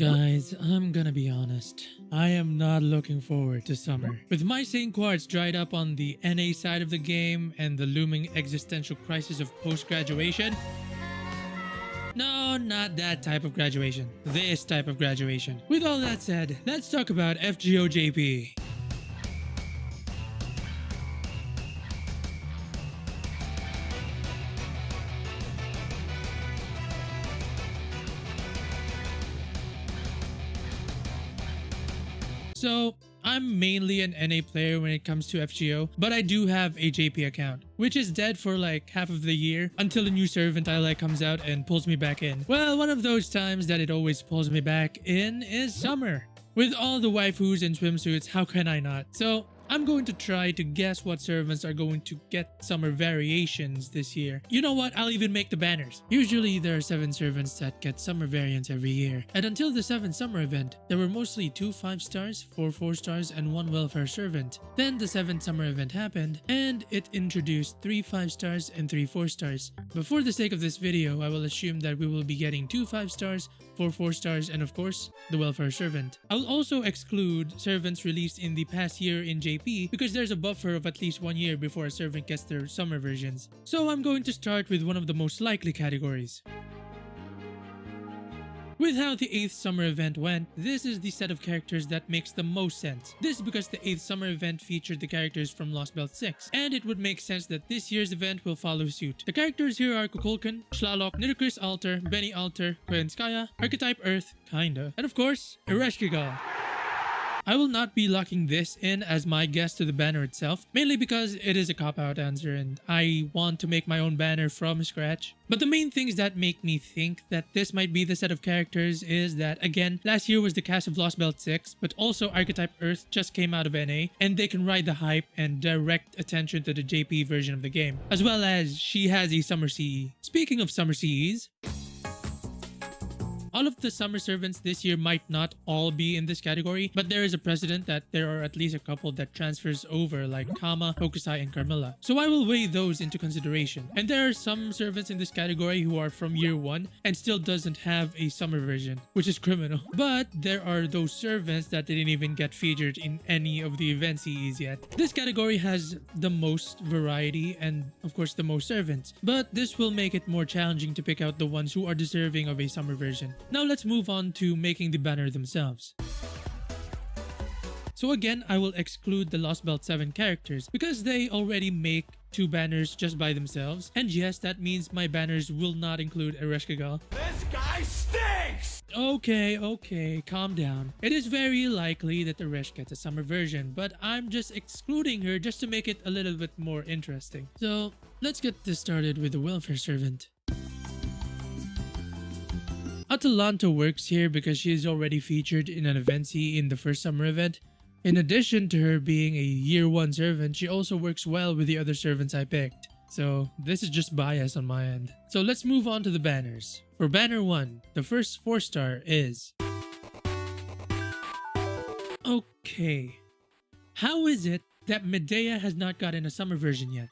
Guys, I'm gonna be honest. I am not looking forward to summer. With my Saint Quartz dried up on the NA side of the game and the looming existential crisis of post-graduation. No, not that type of graduation. This type of graduation. With all that said, let's talk about FGO JP. So, I'm mainly an NA player when it comes to FGO, but I do have a JP account, which is dead for like half of the year until a new servant I like comes out and pulls me back in. Well, one of those times that it always pulls me back in is summer. With all the waifus and swimsuits, how can I not? So, I'm going to try to guess what servants are going to get summer variations this year. You know what? I'll even make the banners. Usually there are 7 servants that get summer variants every year. And until the 7th summer event, there were mostly 2 5 stars, 4 4 stars, and 1 welfare servant. Then the 7th summer event happened, and it introduced 3 5 stars and 3 4 stars. But for the sake of this video, I will assume that we will be getting 2 5 stars, 4 4 stars, and of course, the welfare servant. I'll also exclude servants released in the past year in JP because there's a buffer of at least 1 year before a servant gets their summer versions. So I'm going to start with one of the most likely categories. With how the 8th summer event went, this is the set of characters that makes the most sense. This is because the 8th summer event featured the characters from Lostbelt 6, and it would make sense that this year's event will follow suit. The characters here are Kukulkan, Shlalok, Nidokris Alter, Benny Alter, Koyanskaya, Archetype Earth, kinda, and of course, Ereshkigal. I will not be locking this in as my guess to the banner itself, mainly because it is a cop-out answer and I want to make my own banner from scratch. But the main things that make me think that this might be the set of characters is that, again, last year was the cast of Lostbelt 6, but also Archetype Earth just came out of NA, and they can ride the hype and direct attention to the JP version of the game, as well as she has a Summer CE. Speaking of Summer CEs, all of the summer servants this year might not all be in this category, but there is a precedent that there are at least a couple that transfers over like Kama, Hokusai, and Carmilla. So I will weigh those into consideration. And there are some servants in this category who are from year 1 and still doesn't have a summer version, which is criminal. But there are those servants that didn't even get featured in any of the event CEs yet. This category has the most variety and of course the most servants, but this will make it more challenging to pick out the ones who are deserving of a summer version. Now let's move on to making the banner themselves. So again, I will exclude the Lostbelt 7 characters because they already make 2 banners just by themselves. And yes, that means my banners will not include Ereshkigal. This guy stinks! Okay, calm down. It is very likely that Eresh gets a summer version, but I'm just excluding her just to make it a little bit more interesting. So let's get this started with the welfare servant. Atalanta works here because she is already featured in an event CE in the first summer event. In addition to her being a year 1 servant, she also works well with the other servants I picked. So this is just bias on my end. So let's move on to the banners. For banner 1, the first 4 star is... Okay. How is it that Medea has not gotten a summer version yet?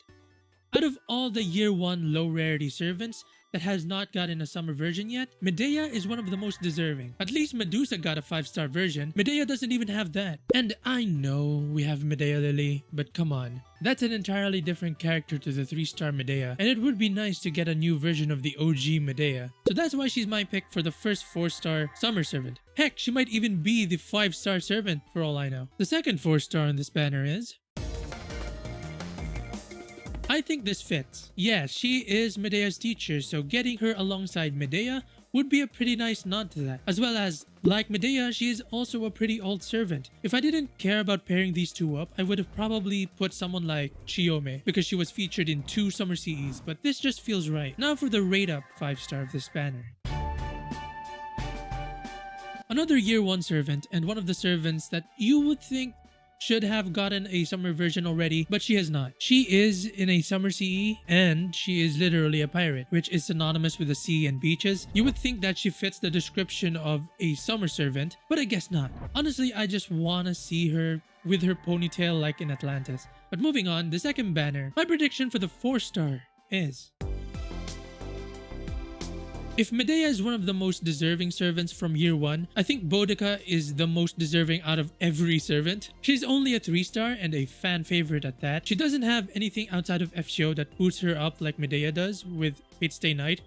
Out of all the year 1 low rarity servants that has not gotten a summer version yet, Medea is one of the most deserving. At least Medusa got a 5-star version. Medea doesn't even have that. And I know we have Medea Lily, but come on. That's an entirely different character to the 3-star Medea, and it would be nice to get a new version of the OG Medea. So that's why she's my pick for the first 4-star summer servant. Heck, she might even be the 5-star servant for all I know. The second 4-star on this banner is... I think this fits. Yeah, she is Medea's teacher, so getting her alongside Medea would be a pretty nice nod to that. As well as, like Medea, she is also a pretty old servant. If I didn't care about pairing these 2 up, I would have probably put someone like Chiome because she was featured in 2 summer CEs, but this just feels right. Now for the rate up 5-star of this banner. Another year 1 servant, and one of the servants that you would think should have gotten a summer version already, but she has not. She is in a summer CE, and she is literally a pirate, which is synonymous with the sea and beaches. You would think that she fits the description of a summer servant, but I guess not. Honestly, I just wanna see her with her ponytail like in Atlantis. But moving on, the second banner. My prediction for the 4-star is... If Medea is one of the most deserving servants from year 1, I think Boudica is the most deserving out of every servant. She's only a 3-star and a fan favorite at that. She doesn't have anything outside of FGO that boosts her up like Medea does with Fate Stay Night,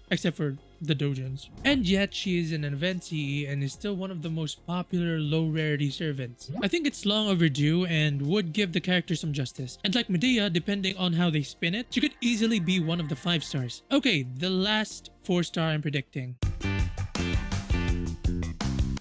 except for the dojins. And yet she is an event CE and is still one of the most popular low rarity servants. I think it's long overdue and would give the character some justice. And like Medea, depending on how they spin it, she could easily be one of the 5 stars. Okay, the last 4-star I'm predicting.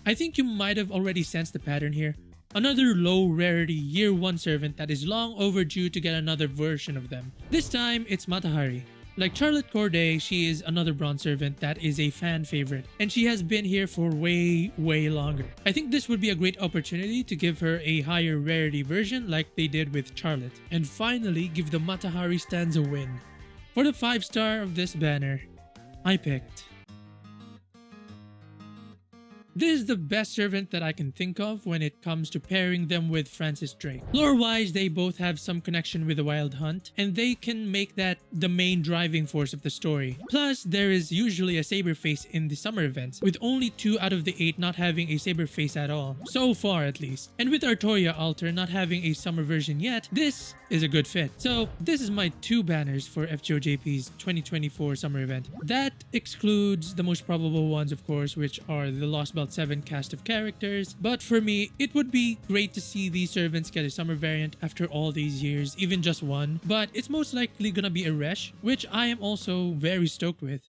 I think you might have already sensed the pattern here. Another low rarity year 1 servant that is long overdue to get another version of them. This time it's Matahari. Like Charlotte Corday, she is another bronze servant that is a fan favorite, and she has been here for way longer. I think this would be a great opportunity to give her a higher rarity version like they did with Charlotte, and finally give the Matahari stands a win. For the 5-star of this banner, I picked. This is the best servant that I can think of when it comes to pairing them with Francis Drake. Lore-wise, they both have some connection with the Wild Hunt, and they can make that the main driving force of the story. Plus, there is usually a saber face in the summer events, with only 2 out of the 8 not having a saber face at all. So far, at least. And with Artoria Altar not having a summer version yet, this is a good fit. So, this is my 2 banners for FGOJP's 2024 summer event. That excludes the most probable ones, of course, which are the Lostbelt 7 cast of characters, but for me it would be great to see these servants get a summer variant after all these years, even just one, but it's most likely gonna be a Resh, which I am also very stoked with.